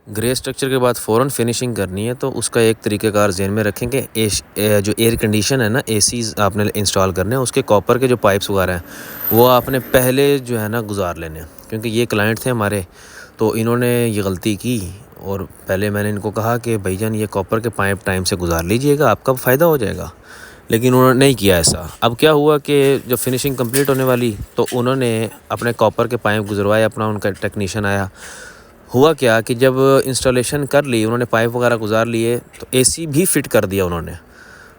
Grey structure के बाद फ़ौरन फिनिशिंग करनी है तो उसका एक तरीक़ेकार ज़हन में रखें कि जो एयर कंडीशन है ना, एसीज़ आपने इंस्टॉल करने हैं, उसके कॉपर के जो पाइप्स वगैरह हैं वो आपने पहले जो है ना गुज़ार लेने हैं। क्योंकि ये क्लाइंट थे हमारे, तो इन्होंने ये गलती की और पहले मैंने इनको कहा कि भाईजान ये कॉपर के पाइप टाइम से गुज़ार लीजिएगा, आपका फ़ायदा हो जाएगा, लेकिन उन्होंने नहीं किया ऐसा। अब क्या हुआ कि जब फिनिशिंग कंप्लीट होने वाली तो उन्होंने अपने कॉपर के पाइप गुजरवाए, अपना उनका टेक्नीशियन आया। हुआ क्या कि जब इंस्टॉलेशन कर ली, उन्होंने पाइप वगैरह गुजार लिए, तो एसी भी फ़िट कर दिया उन्होंने।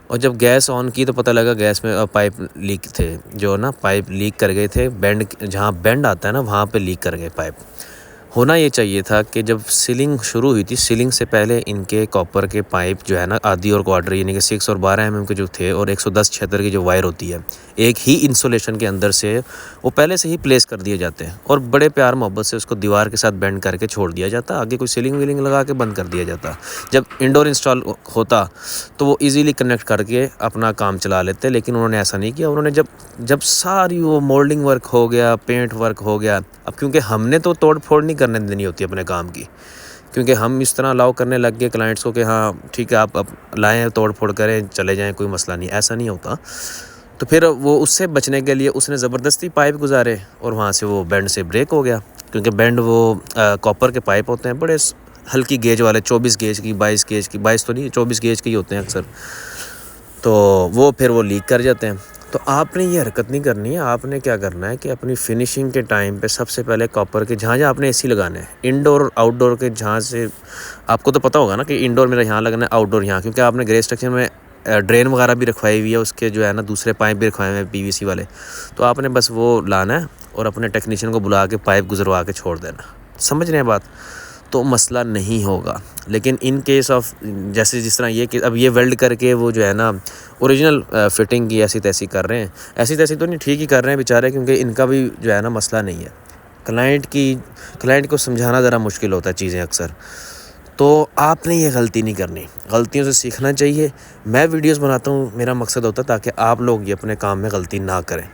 और जब गैस ऑन की तो पता लगा गैस में पाइप लीक थे, जो ना पाइप लीक कर गए थे, बेंड जहाँ बेंड आता है ना वहाँ पे लीक कर गए पाइप। होना ये चाहिए था कि जब सीलिंग शुरू हुई थी, सीलिंग से पहले इनके कॉपर के पाइप जो है ना आधी और क्वार्टर यानी कि 6 और 12 mm के जो थे और 110-76 की जो वायर होती है, एक ही इंसुलेशन के अंदर से वो पहले से ही प्लेस कर दिए जाते हैं और बड़े प्यार मोहब्बत से उसको दीवार के साथ बेंड करके छोड़ दिया जाता। आगे कोई सीलिंग वीलिंग लगा के बंद कर दिया जाता। जब इंडोर इंस्टॉल होता तो वो ईज़िली कनेक्ट करके अपना काम चला लेते, लेकिन उन्होंने ऐसा नहीं किया। उन्होंने जब सारी वो मोल्डिंग वर्क हो गया, पेंट वर्क हो गया, अब क्योंकि हमने तो तोड़ फोड़ नहीं करने देनी होती अपने काम की, क्योंकि हम इस तरह अलाउ करने लग गए क्लाइंट्स को कि हाँ ठीक है आप लाएँ, तोड़ फोड़ करें, चले जाएं, कोई मसला नहीं, ऐसा नहीं होता। तो फिर वो उससे बचने के लिए उसने ज़बरदस्ती पाइप गुजारे और वहाँ से वो बेंड से ब्रेक हो गया। क्योंकि बेंड वो कॉपर के पाइप होते हैं बड़े हल्की गेज वाले, 24 गेज की, 22 गेज की, 22 तो नहीं 24 गेज के ही होते हैं अक्सर, तो वो फिर वो लीक कर जाते हैं। तो आपने ये हरकत नहीं करनी है। आपने क्या करना है कि अपनी फिनिशिंग के टाइम पे सबसे पहले कॉपर के जहाँ आपने एसी लगाने हैं, इंडोर और आउटडोर के जहाँ से आपको तो पता होगा ना कि इंडोर मेरा यहाँ लगना है, आउटडोर यहाँ, क्योंकि आपने ग्रे स्ट्रक्चर में ड्रेन वगैरह भी रखवाई हुई है, उसके जो है ना दूसरे पाइप भी रखवाए हुए हैं पीवीसी वाले। तो आपने बस वो लाना है और अपने टेक्नीशियन को बुला के पाइप गुजरवा के छोड़ देना। समझ रहे हैं बात? तो मसला नहीं होगा। लेकिन इन केस ऑफ जैसे जिस तरह ये कि अब ये वेल्ड करके वो जो है ना ओरिजिनल फिटिंग की ऐसी तैसी कर रहे हैं, ऐसी तैसी तो नहीं, ठीक ही कर रहे हैं बेचारे, क्योंकि इनका भी जो है ना मसला नहीं है। क्लाइंट को समझाना ज़रा मुश्किल होता है चीज़ें अक्सर। तो आपने ये गलती नहीं करनी, गलतियों से सीखना चाहिए। मैं वीडियोस बनाता हूँ, मेरा मकसद होता है ताकि आप लोग ये अपने काम में गलती ना करें।